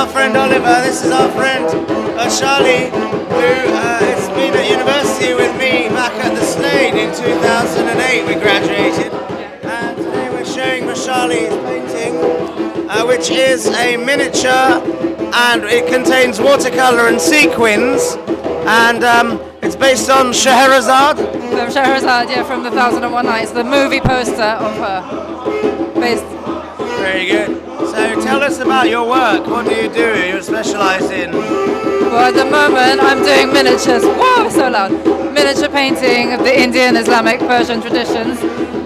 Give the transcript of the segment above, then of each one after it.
our friend Oliver. This is our friend Charlie, who has been at university with me back at the Slade in 2008. We graduated, and today we're showing Charlie's painting, which is a miniature, and it contains watercolor and sequins, and it's based on Scheherazade. From Scheherazade, yeah, from the 1001 Nights, the movie poster of her. Based. Very good. So tell us about your work. What do? You're specialised in? Well, at the moment I'm doing miniatures. Whoa, so loud. Miniature painting of the Indian, Islamic, Persian traditions,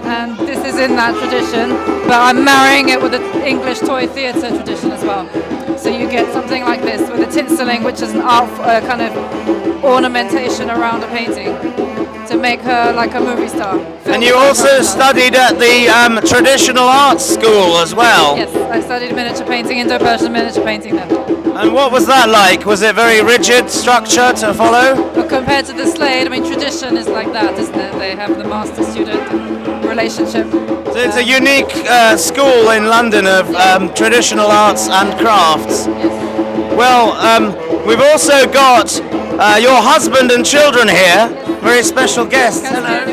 and this is in that tradition. But I'm marrying it with the English toy theatre tradition as well. So you get something like this with the tinselling, which is an art kind of ornamentation around a painting to make her like a movie star. And you also studied at the traditional arts school as well. Yes, I studied miniature painting, Indo-Persian miniature painting then. And what was that like? Was it very rigid structure to follow? But compared to the Slade, I mean, tradition is like that, isn't it? They have the master-student relationship. So it's a unique school in London of traditional arts and crafts. Yes. Well, we've also got your husband and children here. Very special guests. Hello.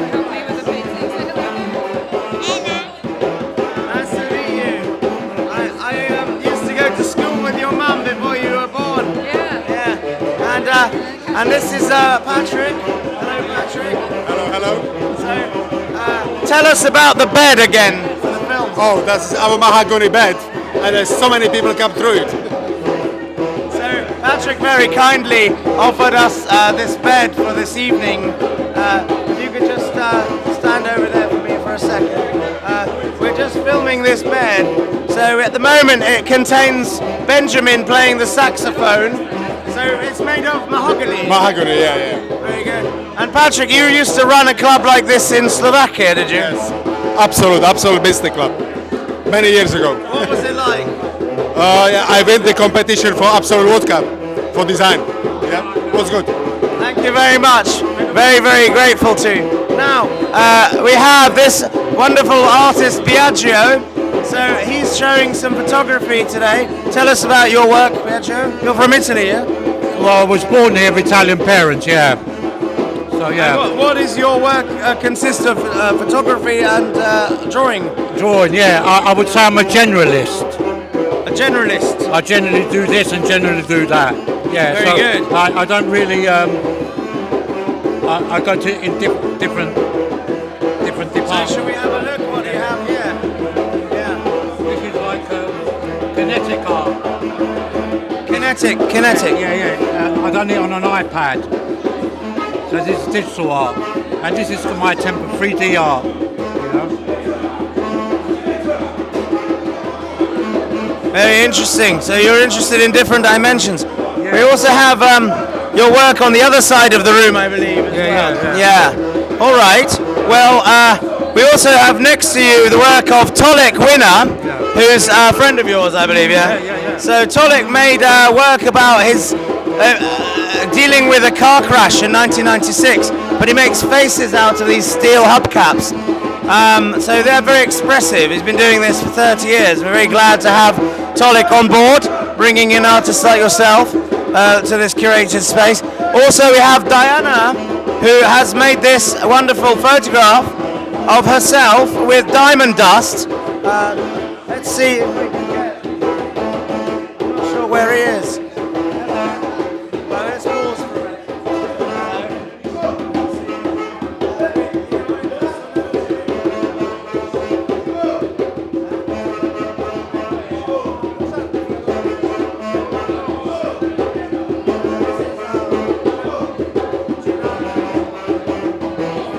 Nice to meet you. I used to go to school with your mum before you were born. Yeah. And this is Patrick. Hello, Patrick. Hello. So, tell us about the bed again for the film. Oh, that's our mahogany bed, and there's so many people come through it. So Patrick very kindly offered us this bed for this evening. If you could just stand over there for me for a second. We're just filming this bed. So at the moment it contains Benjamin playing the saxophone. So it's made of mahogany. Mahogany, yeah. Very good. And Patrick, you used to run a club like this in Slovakia, did you? Yes. Absolute business club. Many years ago. What was it like? Yeah, I won the competition for Absolute World Cup for design. Yeah, it was good. Thank you very much. Very, very grateful to you. Now, we have this wonderful artist, Biagio. So he's showing some photography today. Tell us about your work, Biagio. You're from Italy, yeah? Well, I was born here of Italian parents, yeah. So, yeah. What is your work consist of photography and drawing? Drawing, yeah. I would say I'm a generalist. A generalist? I generally do this and generally do that. Yeah, Very good. I don't really, I go to in different departments. So should we have a look what you have here? Yeah. This is like kinetic art. Kinetic. Yeah. I done it on an iPad. So this is digital art. And this is my attempt at 3D art, you know. Very interesting. So you're interested in different dimensions. Yeah. We also have your work on the other side of the room, I believe. Yeah. All right. Well, we also have next to you the work of Tolek Winner, who's a friend of yours, I believe. Yeah. So Tolek made work about his dealing with a car crash in 1996, but he makes faces out of these steel hubcaps. So they're very expressive. He's been doing this for 30 years. We're very glad to have Tolek on board, bringing in artists like yourself to this curated space. Also, we have Diana, who has made this wonderful photograph of herself with diamond dust. Let's see if we can get... I'm not sure where he is. Well, let's pause for a minute.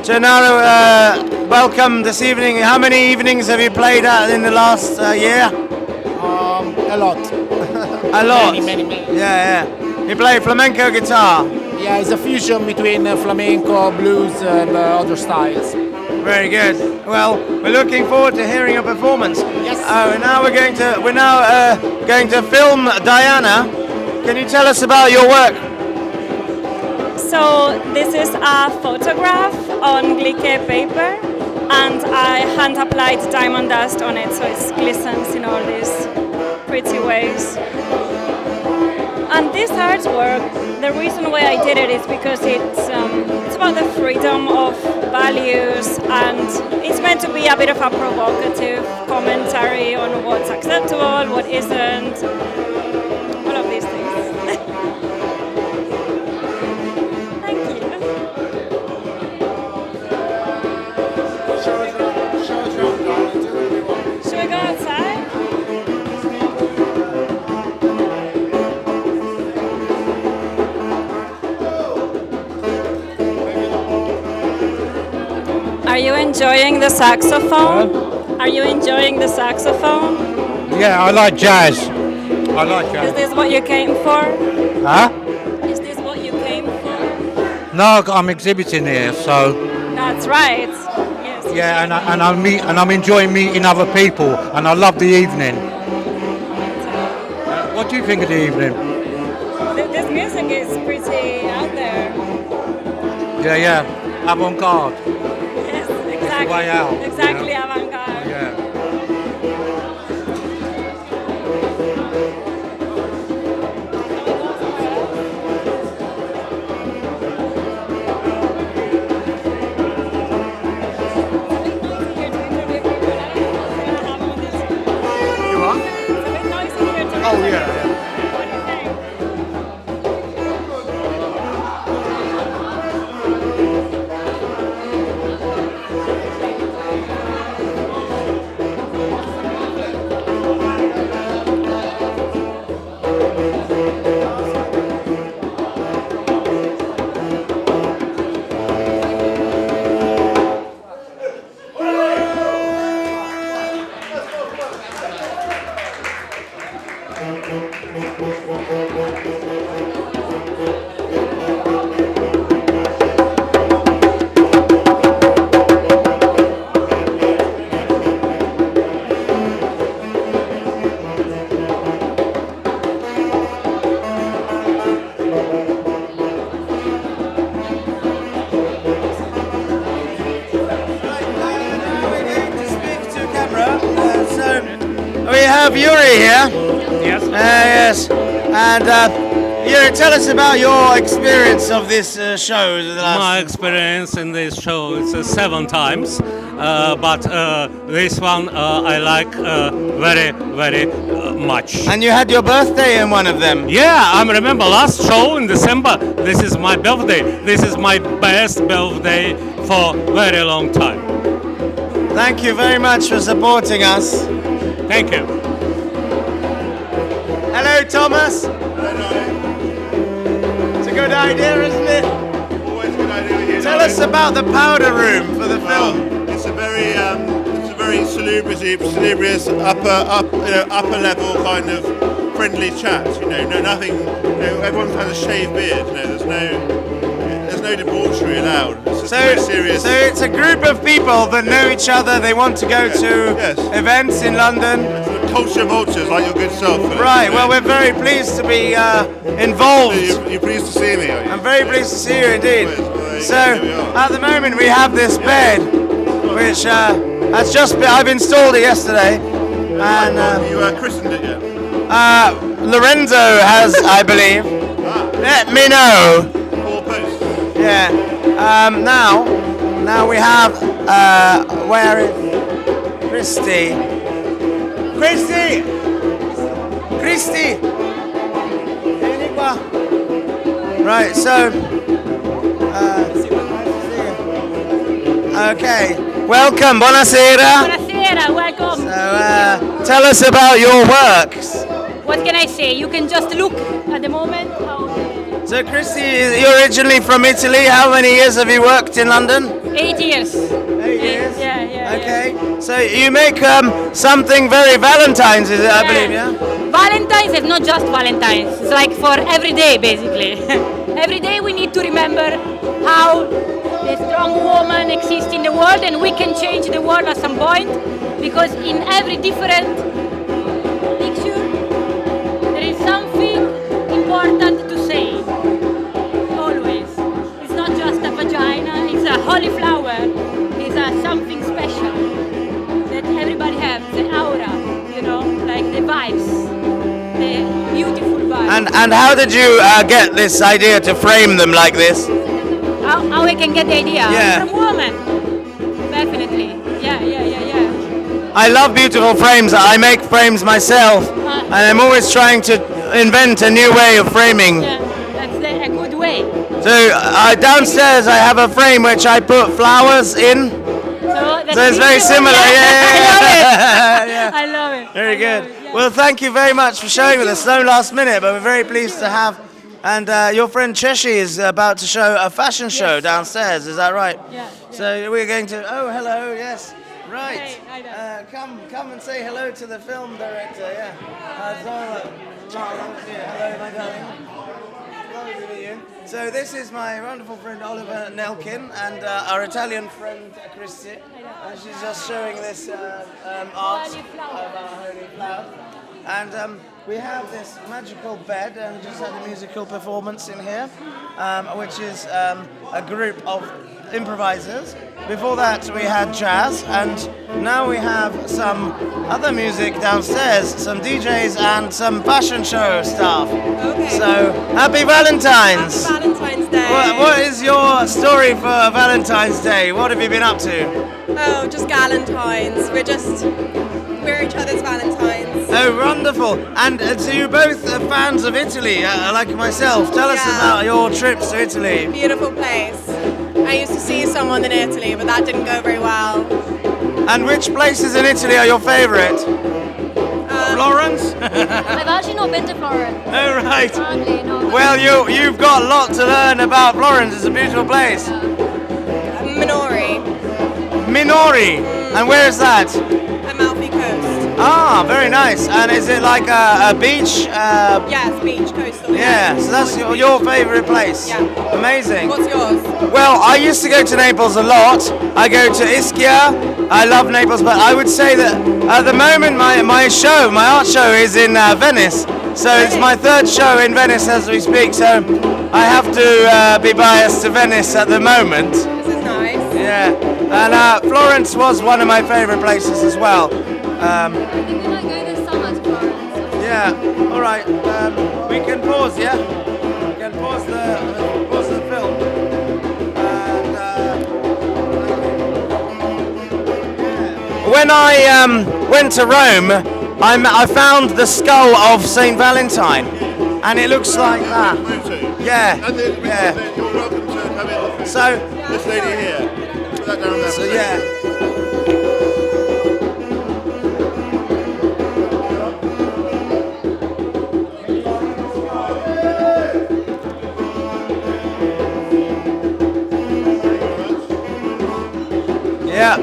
Gennaro, welcome this evening. How many evenings have you played at in the last year? A lot. A lot? Many. Yeah. You play flamenco guitar? Yeah, it's a fusion between flamenco, blues and other styles. Very good. Well, we're looking forward to hearing your performance. Yes. Now we're going to film Diana. Can you tell us about your work? So this is a photograph on glique paper, and I hand applied diamond dust on it, so it glistens in all these pretty ways. And this artwork, the reason why I did it is because it's about the freedom of values, and it's meant to be a bit of a provocative commentary on what's acceptable, what isn't, all of these things. Thank you. Should we go outside? Are you enjoying the saxophone? Are you enjoying the saxophone? Yeah, I like jazz. I like Is jazz. this what you came for? Huh? Is this what you came for? No, I'm exhibiting here, so That's right. Yes. yeah, and I'm enjoying meeting other people, and I love the evening. What do you think of the evening? This music is pretty out there. Yeah, avant-garde. Yes, exactly. way out, Exactly, you avant-garde. Yeah. You are? It's a bit noisy here too. Oh, yeah. What do you think? We have Yuri here. Yes. Yes. And Yuri, tell us about your experience of this show. The last My experience in this show is 7 times, but this one I like very, very much. And you had your birthday in one of them. Yeah, I remember last show in December. This is my birthday. This is my best birthday for very long time. Thank you very much for supporting us. Thank you. Hello, Thomas. It's a good idea, isn't it? Always a good idea with you. Tell us about the powder room for the film. It's a very salubrious upper level kind of friendly chat. No, nothing. Everyone has a shaved beard. There's no debauchery allowed. It's just very serious. So it's a group of people that know each other. They want to go to Yes. events in London. Culture vultures like your good self. Philip. Right. Well, we're very pleased to be involved. You're pleased to see me, are you? I'm very pleased to see you indeed. Well, So here we are. at the moment we have this bed, which has just been, I've installed it yesterday, and You christened it yet? Lorenzo has, I believe. Let me know. 4 posts. Yeah. Now we have where is Christy? Vieni qua. Right. So. Okay. Welcome. Buonasera. Buonasera, welcome. So, tell us about your works. What can I say? You can just look at the moment. So, Christy, you're originally from Italy. How many years have you worked in London? 8 years. 8 years. Yeah. Okay. So you make something very Valentine's, is it? I believe, yeah. Valentine's is not just Valentine's. It's like for every day, basically. Every day we need to remember how the strong woman exists in the world, and we can change the world at some point, because in every different picture there is something important to say. Always. It's not just a vagina, it's a holy flower, it's something special that everybody has, the aura, like the vibes, the beautiful And how did you get this idea to frame them like this? How we can get the idea? Yeah. From women. Definitely. Yeah. I love beautiful frames. I make frames myself, and I'm always trying to invent a new way of framing. Yeah, that's a good way. So downstairs I have a frame which I put flowers in. So it's very similar. Yeah. I love it. Very good. Well, thank you very much for showing with us. No last minute, but we're very pleased to have. And your friend Cheshi is about to show a fashion show downstairs. Is that right? Yeah. So we're going to. Oh, hello. Yes. Right. Hi. Come and say hello to the film director. Yeah. Zola. Hello, my darling. Lovely to meet you. So this is my wonderful friend Oliver Nelkin and our Italian friend Christy. She's just showing this art of our holy flower. And we have this magical bed, and we just had a musical performance in here, which is a group of improvisers. Before that we had jazz, and now we have some other music downstairs, some DJs and some fashion show stuff. Okay. So, happy Valentine's! Happy Valentine's Day! What is your story for Valentine's Day? What have you been up to? Oh, just Galentines. We're each other's Valentines. Oh, wonderful! And so you're both fans of Italy, like myself. Tell us about your trips to Italy. Beautiful place. I used to see someone in Italy, but that didn't go very well. And which places in Italy are your favourite? Florence? I've actually not been to Florence. Oh, right. Hardly, no. Well, you've got a lot to learn about Florence. It's a beautiful place. Minori. Minori? And where is that? Amalfi Coast. Ah, very nice. And is it like a beach? Yes, beach, coastal. Yeah, so that's your favourite place? Yeah. Amazing. What's yours? Well, I used to go to Naples a lot. I go to Ischia. I love Naples, but I would say that at the moment my art show is in Venice. So it's my third show in Venice as we speak, so I have to be biased to Venice at the moment. This is nice. Yeah, and Florence was one of my favourite places as well. I think we might go this summer to Florence. Yeah, all right. We can pause, yeah? We can pause the film. When I went to Rome, I found the skull of Saint Valentine, and it looks like that. Yeah, yeah. You're welcome to come in. So This lady here. Put that down there. So yeah. Yeah.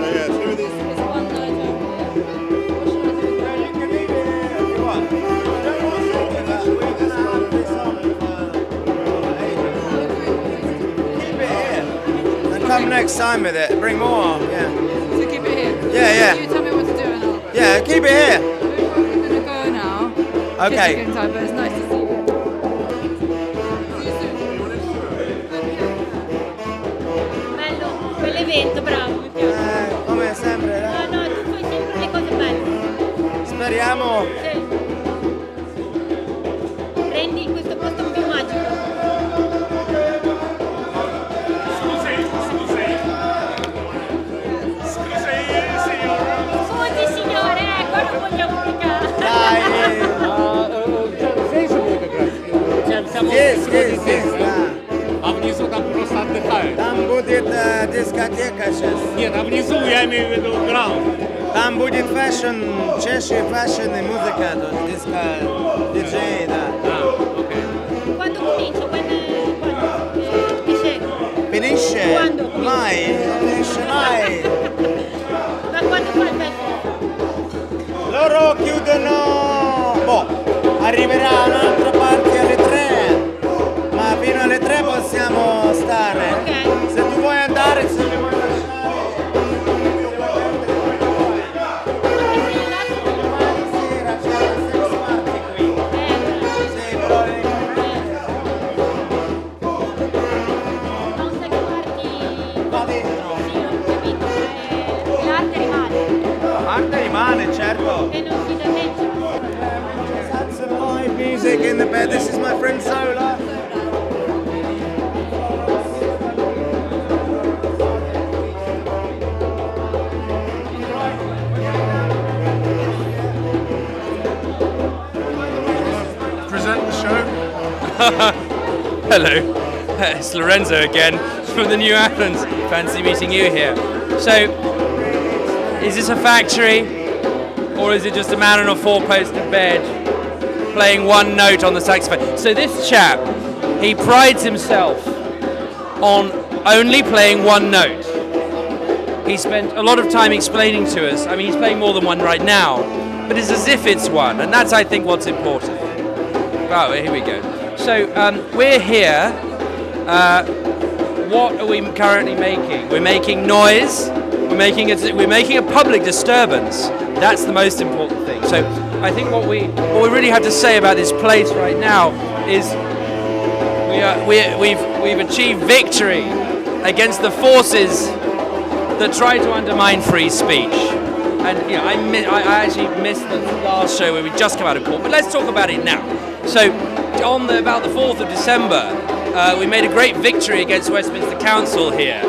Come next time with it. Bring more. Yeah. So keep it here. Yeah. You tell me what to do and I'll. Yeah. Keep it here. We're gonna go now. Okay. Kids are getting tired, but it's nice to see you. Bello, quell'evento, bravo, mi piace. Come sempre. No, tu fai sempre le cose belle. Speriamo. Sì. Rendi questo posto più magico. Scusi signore, qua non vogliamo mica. Dai. Здесь, да. А внизу там просто отдыхают. Там будет дискотека сейчас. Нет, а внизу я имею в виду граунд. Там будет фэшн, чеши фэшн и музыка, то есть диско, диджей, да. Окей. Quando comincia? Quando? Finisce? Quando? Mai, finisce mai. Ma quando fa il festival? Loro chiudono, arriverà un'altra parte alle 3, ma fino alle 3 possiamo stare. Ok. Se tu vuoi andare, se mi vuoi lasciare. Sera c'è la sex party qui. Sì, però Non sai che parti. qua dentro. Sì, ho capito. L'arte rimane. Arte rimane, certo. E non si danneggia. That's live music. sidekick in the bed. This is my friend Zola. Present the show. Hello, it's Lorenzo again from the New Athens. Fancy meeting you here. So, is this a factory, or is it just a man on a four-posted bed playing one note on the saxophone? So this chap, he prides himself on only playing one note. He spent a lot of time explaining to us, I mean he's playing more than one right now, but it's as if it's one, and that's I think what's important. Oh, here we go. So we're here. What are we currently making? We're making noise. We're making a public disturbance. That's the most important thing. So I think what we really have to say about this place right now is we've achieved victory against the forces that try to undermine free speech. And I actually missed the last show where we just come out of court, but let's talk about it now. So about the 4th of December, we made a great victory against Westminster Council here,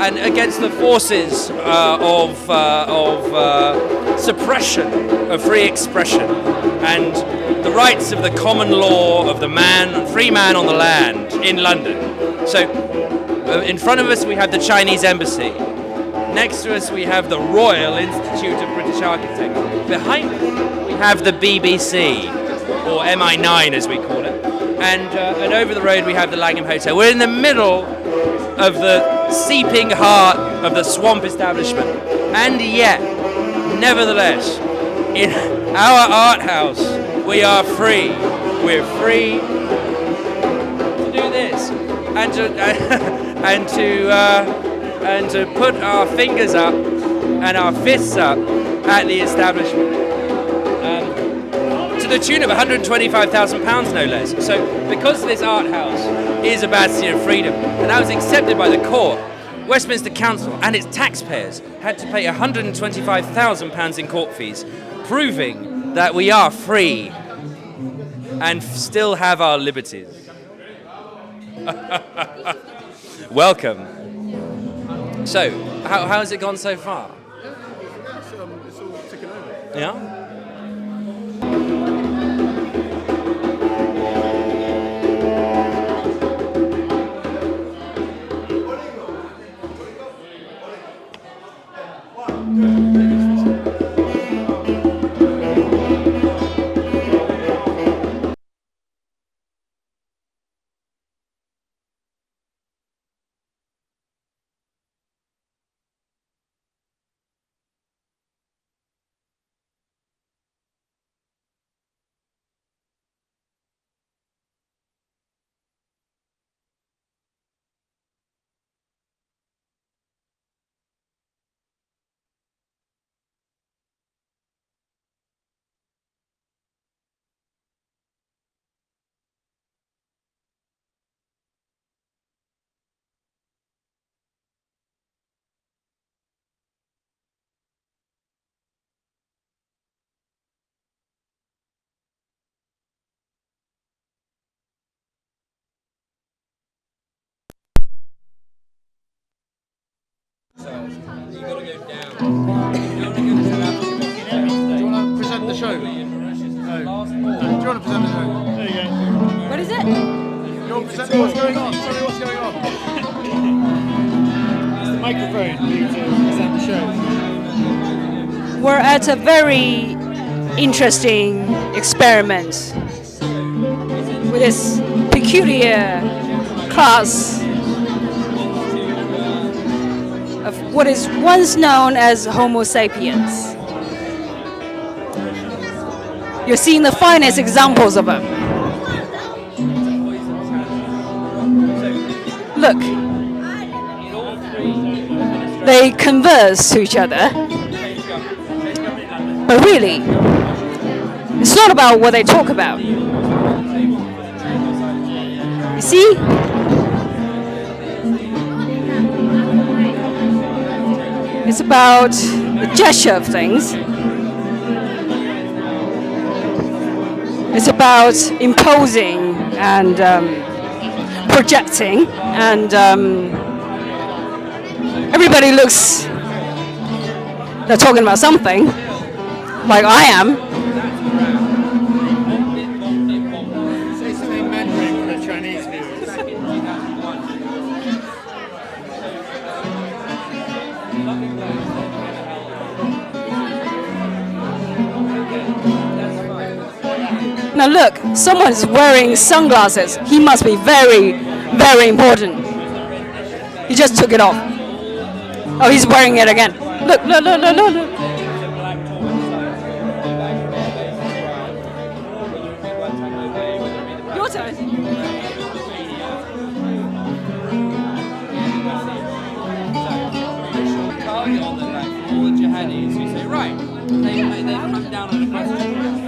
and against the forces of suppression of free expression and the rights of the common law of the free man on the land in London. So in front of us we have the Chinese Embassy. Next to us we have the Royal Institute of British Architecture. Behind us we have the BBC, or MI9 as we call it. And over the road we have the Langham Hotel. We're in the middle of the seeping heart of the swamp establishment. And yet, nevertheless, in our art house, we are free. We're free to do this and to put our fingers up and our fists up at the establishment. To the tune of £125,000, no less. So, because this art house is a bastion of freedom, and that was accepted by the court, Westminster Council and its taxpayers had to pay £125,000 in court fees, proving that we are free and still have our liberties. Welcome. So, how has it gone so far? It's all ticking over. Yeah? So, you got to go down. Do you want to present the show? No. Do you want to present the show? There you go. What is it? You want to present what's going on? Tell me what's going on. It's the microphone for you to present the show. We're at a very interesting experiment with this peculiar class of what is once known as Homo sapiens. You're seeing the finest examples of them. Look, they converse to each other, but really, it's not about what they talk about. You see? It's about the gesture of things. It's about imposing and projecting, and everybody looks, they're talking about something, like I am. Say something in Mandarin for the Chinese viewers. Now look, someone's wearing sunglasses. He must be very, very important. He just took it off. Oh, he's wearing it again. Look, look, look, look, look, look. Your turn. Target on the like all the jihadis who say, right, they come down on a question.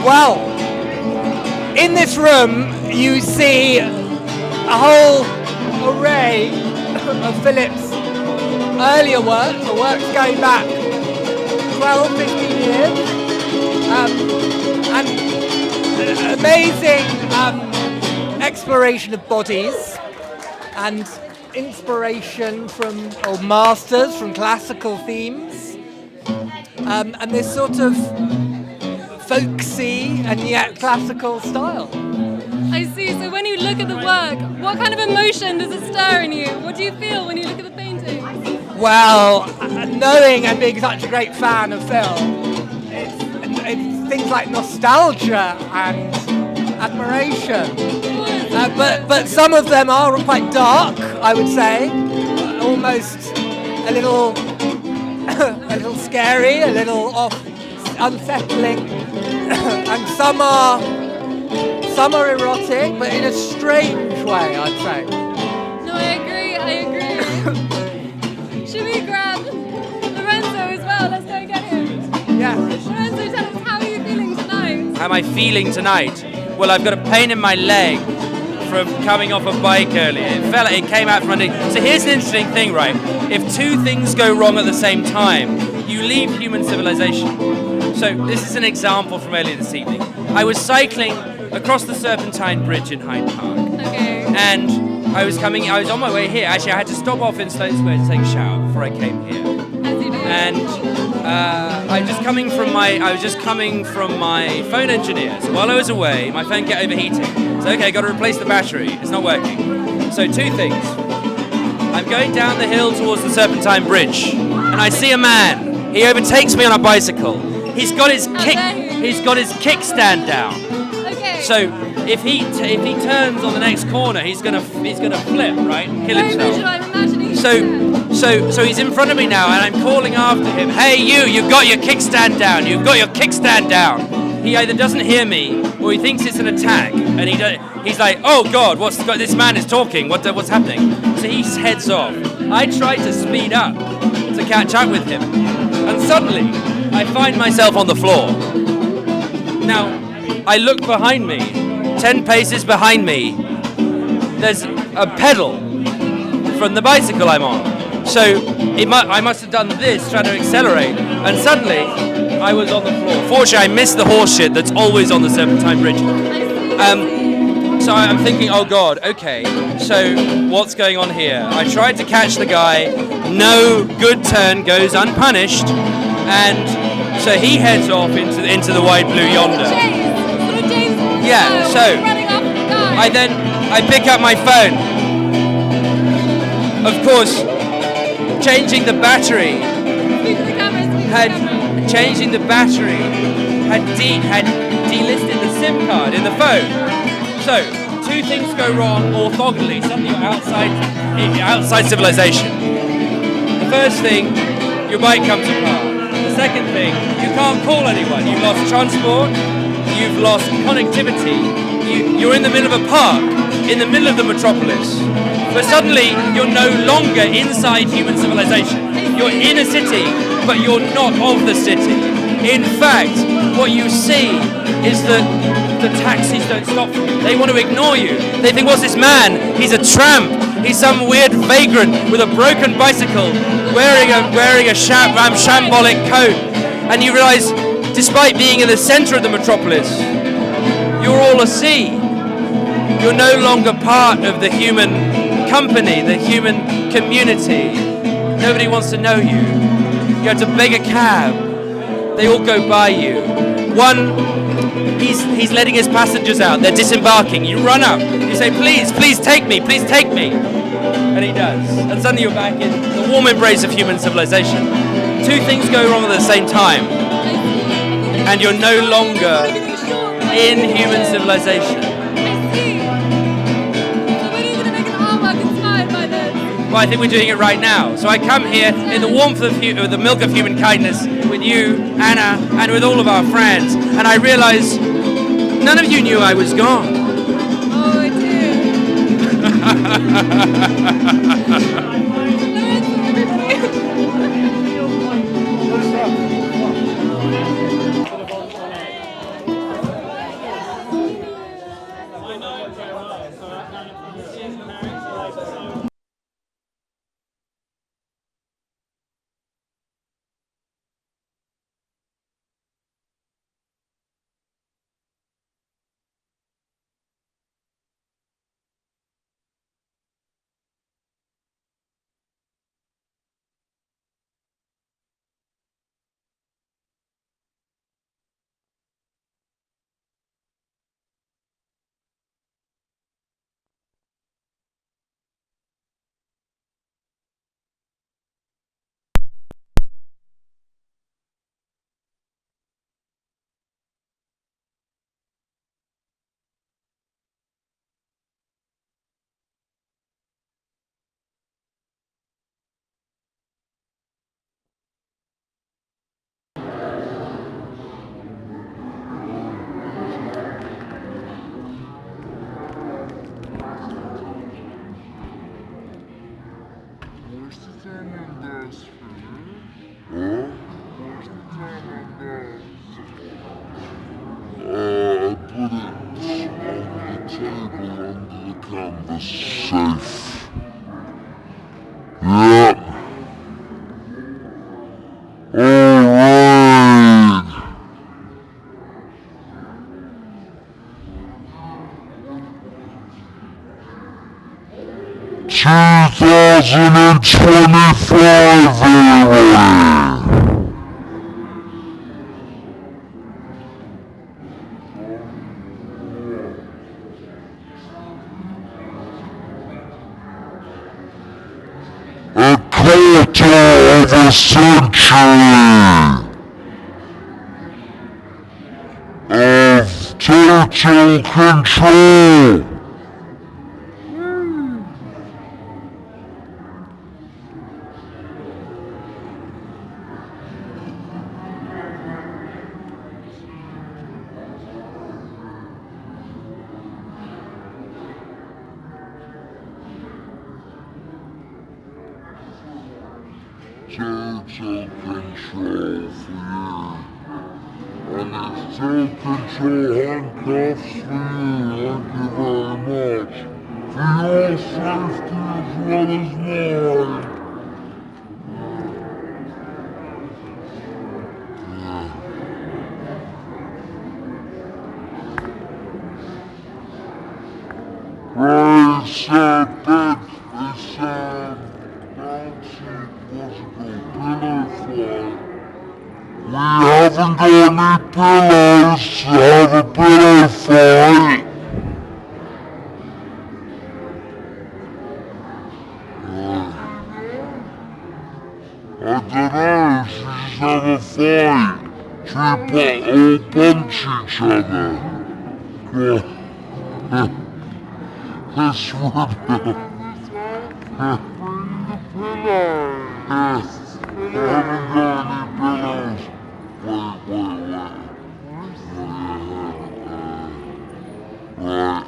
Well, in this room you see a whole array of Philip's earlier work, the works going back 12, 15 years, and amazing exploration of bodies and inspiration from old masters, from classical themes, and this sort of folksy and yet classical style. I see. So when you look at the work, what kind of emotion does it stir in you? What do you feel when you look at the painting? Well, knowing and being such a great fan of film, it's things like nostalgia and admiration. But some of them are quite dark, I would say, almost a little scary, a little unsettling, and some are erotic, but in a strange way, I'd say. No, I agree. Should we grab Lorenzo as well? Let's go and get him. Yeah. Lorenzo, tell us, how are you feeling tonight? How am I feeling tonight? Well, I've got a pain in my leg from coming off a bike earlier. It came out from under. So here's an interesting thing, right? If two things go wrong at the same time, you leave human civilization. So this is an example from earlier this evening. I was cycling across the Serpentine Bridge in Hyde Park. Okay. And I was on my way here. Actually, I had to stop off in Sloane Square to take a shower before I came here. As you do. And I was just coming from my phone engineer. So while I was away, my phone kept overheating. So okay, got to replace the battery. It's not working. So two things. I'm going down the hill towards the Serpentine Bridge, and I see a man. He overtakes me on a bicycle. He's got his kickstand down. Okay. So if he turns on the next corner, he's gonna flip, right, and kill himself. I'm imagining. So he's in front of me now, and I'm calling after him. Hey, you've got your kickstand down. You've got your kickstand down. He either doesn't hear me, or he thinks it's an attack, and he's like, oh God, this man is talking. What's happening? So he heads off. I try to speed up to catch up with him, and suddenly I find myself on the floor. Now I look behind me. 10 paces behind me, there's a pedal from the bicycle I'm on. So I must have done this, trying to accelerate, and suddenly I was on the floor. Fortunately, I missed the horse shit that's always on the Serpentine Bridge. So I'm thinking, oh God, okay, so what's going on here? I tried to catch the guy, no good turn goes unpunished, and so he heads off into the wide blue yonder. Yeah, so I pick up my phone. Of course, changing the battery had delisted the SIM card in the phone. So 2 things go wrong orthogonally. Suddenly you're outside civilization. The first thing, your bike comes apart. The second thing, you can't call anyone. You've lost transport. You've lost connectivity. You're in the middle of a park, in the middle of the metropolis. But suddenly, you're no longer inside human civilization. You're in a city, but you're not of the city. In fact, what you see is that the taxis don't stop for you. They want to ignore you. They think, what's this man? He's a tramp. He's some weird vagrant with a broken bicycle, wearing a shambolic coat. And you realize, despite being in the center of the metropolis, you're all a sea. You're no longer part of the human company, the human community. Nobody wants to know you. You have to beg a cab. They all go by you. One, he's letting his passengers out. They're disembarking. You run up. You say, please take me, please take me. And he does. And suddenly you're back in the warm embrace of human civilization. 2 things go wrong at the same time. And you're no longer in human civilization. Well, I think we're doing it right now. So I come here in the warmth of the milk of human kindness with you, Anna, and with all of our friends, and I realize none of you knew I was gone. Oh, I did. Safe. Yeah. Alright. A quarter of a century of total total control. Total control for you. And it's total control handcuffs for you. Thank you very much. For your safety as well as mine. Right, so bed is bouncy, what's it called, pillow fight. We haven't got any pillows to have a pillow fight. I don't know, should we just have a fight? Should we all punch each other? This would bring the pillows. I haven't got any pillows. Wait. Right.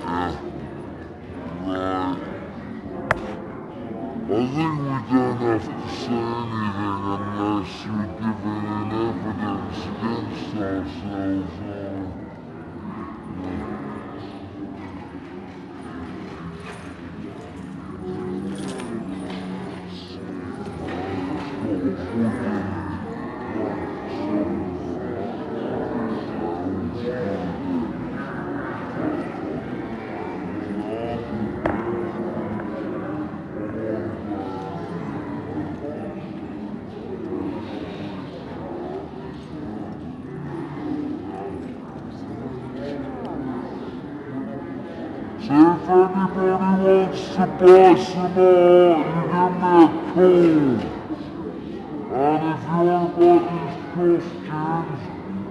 I think we don't have to say anything unless you're giving an evidence against ourselves. So if anybody wants to buy some art, you give me a call. And if you want to buy these costumes,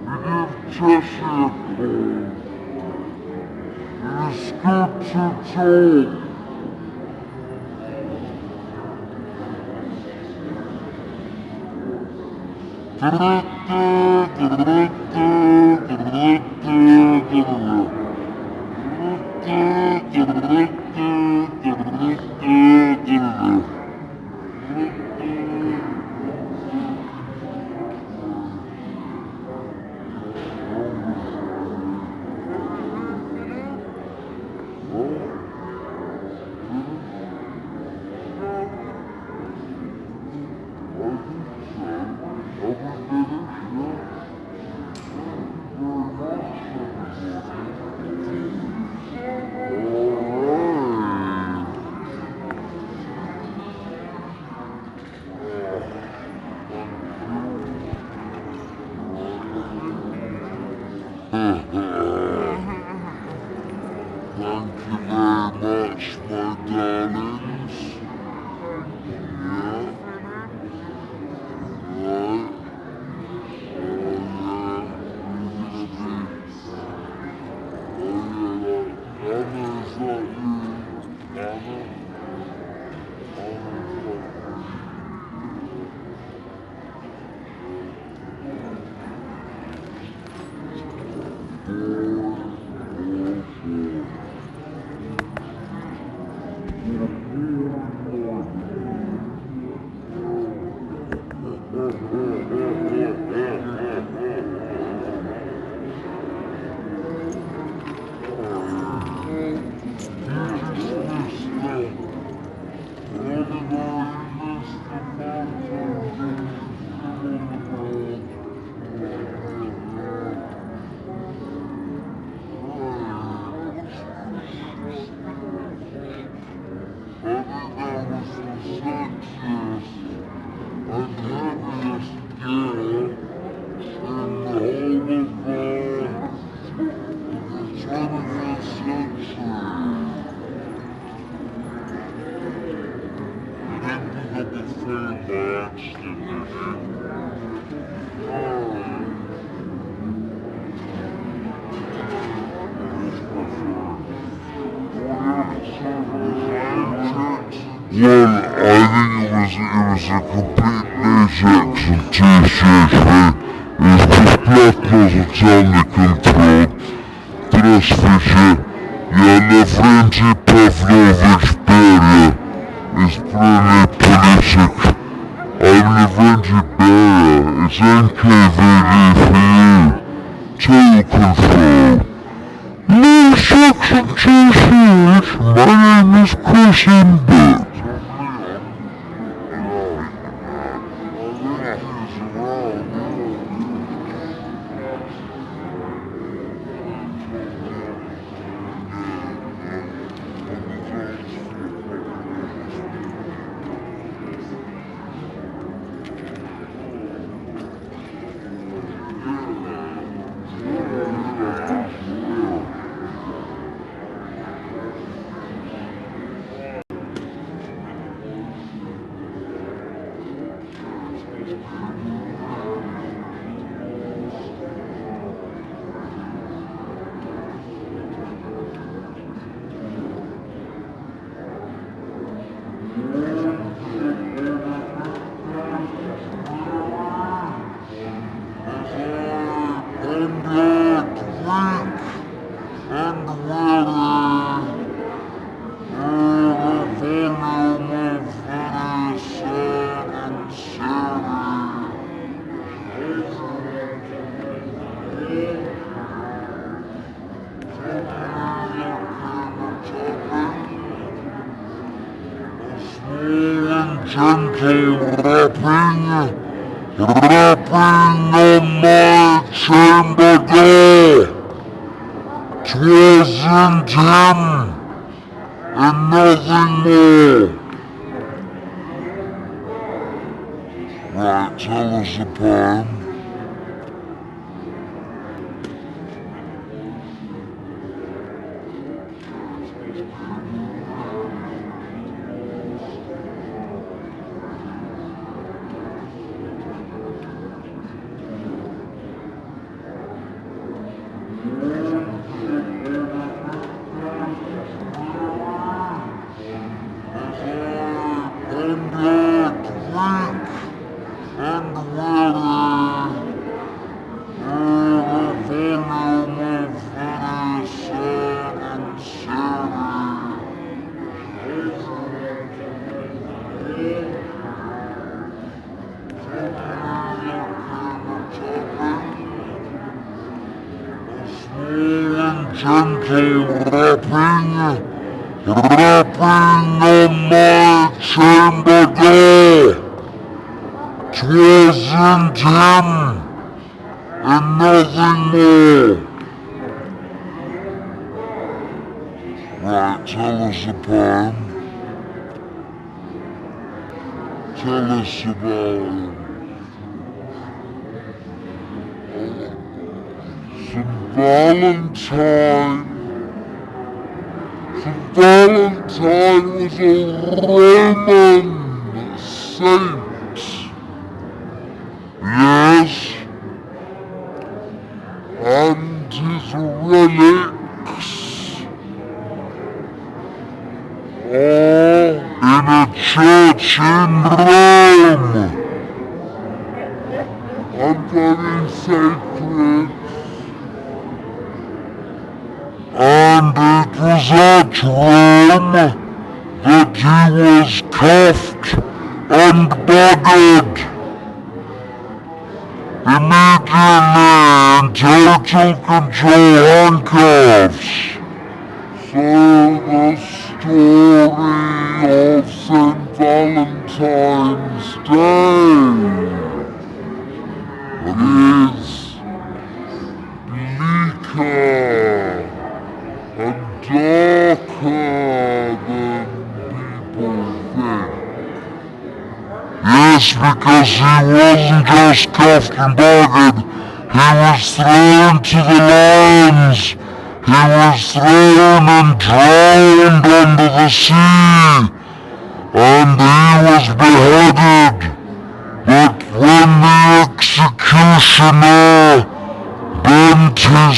you give Tessie a call. It's good to talk. Well, I think it was a complete Ajax and TCHV. Jest bezpłatno socjalny kontrol. Здравствуйте, я на фронте Pavlovich Beria. It's Brenny Politic. I'm Lavrenti Beria. It's NKVD for you. Total control. No section TCH. My name is Chris Imbert. Gentle rapping on my chamber door. 'Twasn't him, and nothing more. Right, tell us the poem. Gentle rapping on my chamber door. 'Twasn't him, and nothing more. Right, tell us the poem. Tell us about him. Valentine was a Roman saint. Yes, and his relics are in a church in Rome. And very sacred. And it was at Rome that he was cuffed and buggered. Immediately in total control handcuffs. So the story of St. Valentine's Day is bleaker and darker than people think. Yes, because he wasn't just cuffed and buggered, he was thrown to the lions. He was thrown and drowned under the sea, and he was beheaded. But when the executioner bent his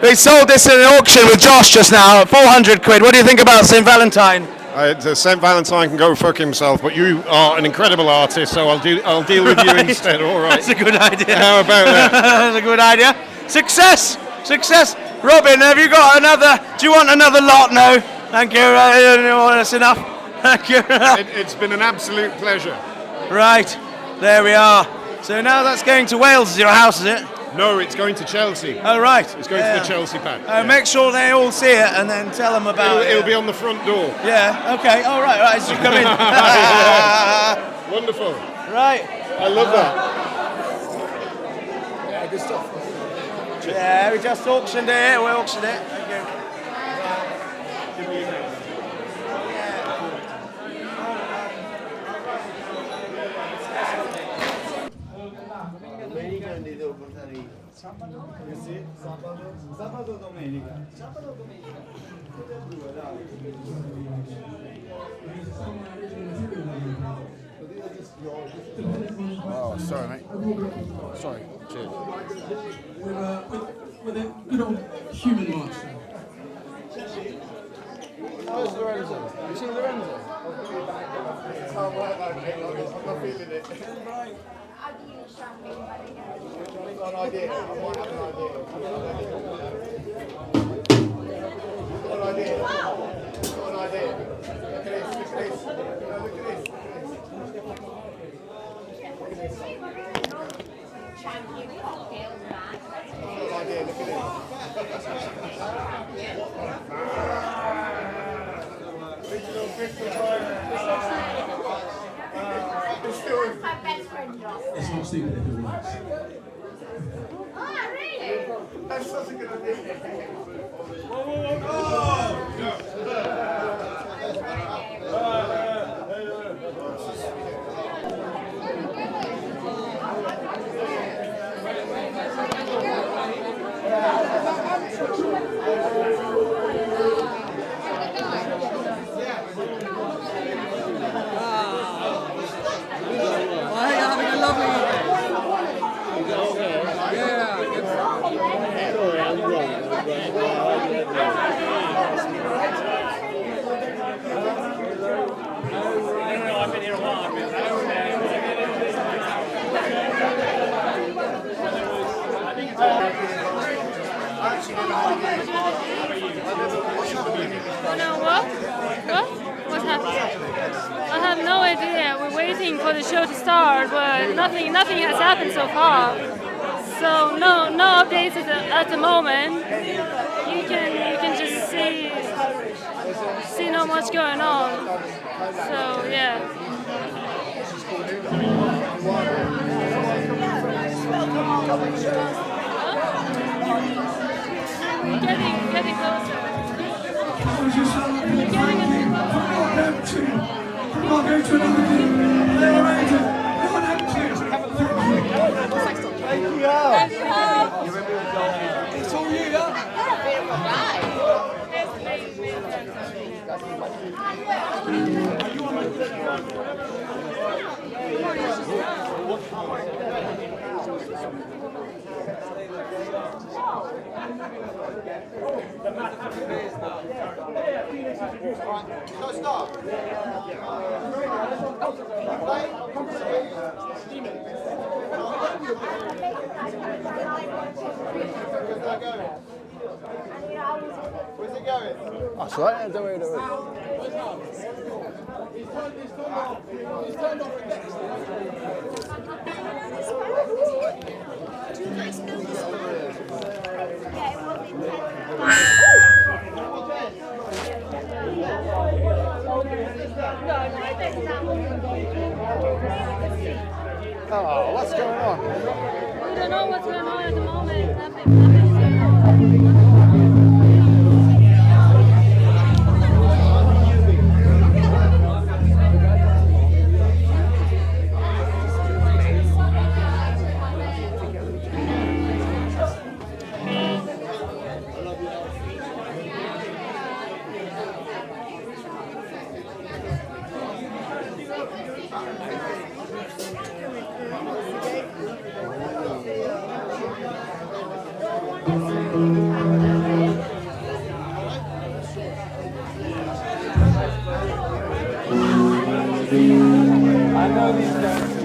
He sold this in an auction with Josh just now at 400 quid. What do you think about St. Valentine? St. Valentine can go fuck himself, but you are an incredible artist, so I'll deal with you instead. All right. That's a good idea. How about that? That's a good idea. Success. Robin, have you got another? Do you want another lot? No. Thank you. That's enough. Thank you. It's been an absolute pleasure. Right. There we are. So now that's going to Wales as your house, is it? No, it's going to Chelsea. Oh, right. It's going to the Chelsea pad. Make sure they all see it and then tell them about it. It'll be on the front door. Yeah, okay. All right, so you come in. Wonderful. Right. I love that. Yeah, good stuff. Yeah, we just auctioned it. We auctioned it. Thank you. Oh, sorry, mate. Sorry. Cheers. With a good old human master. Where's Lorenzo? Have you seen Lorenzo? It's hard work, mate. I'm not feeling it. I've got an idea. I might have an idea. Look at this. Look at this. Champion cocktails, man. I've got an idea. Look at this. Original Bristol That's my best friend, Josh. It's not stupid if it works. Oh, really? That's such a good idea. Oh no, what? What? What happened? I have no idea. We're waiting for the show to start, but nothing has happened so far. So no updates at the moment. You can just see not much going on. So yeah. We're getting closer. We're getting a bit closer. Come on, go to another game. They're amazing. Come on, empty. Thank you. It's all you, Where's it going? That's right, don't worry, don't worry. Oh, what's going on? We don't know what's going on at the moment. I know these guys.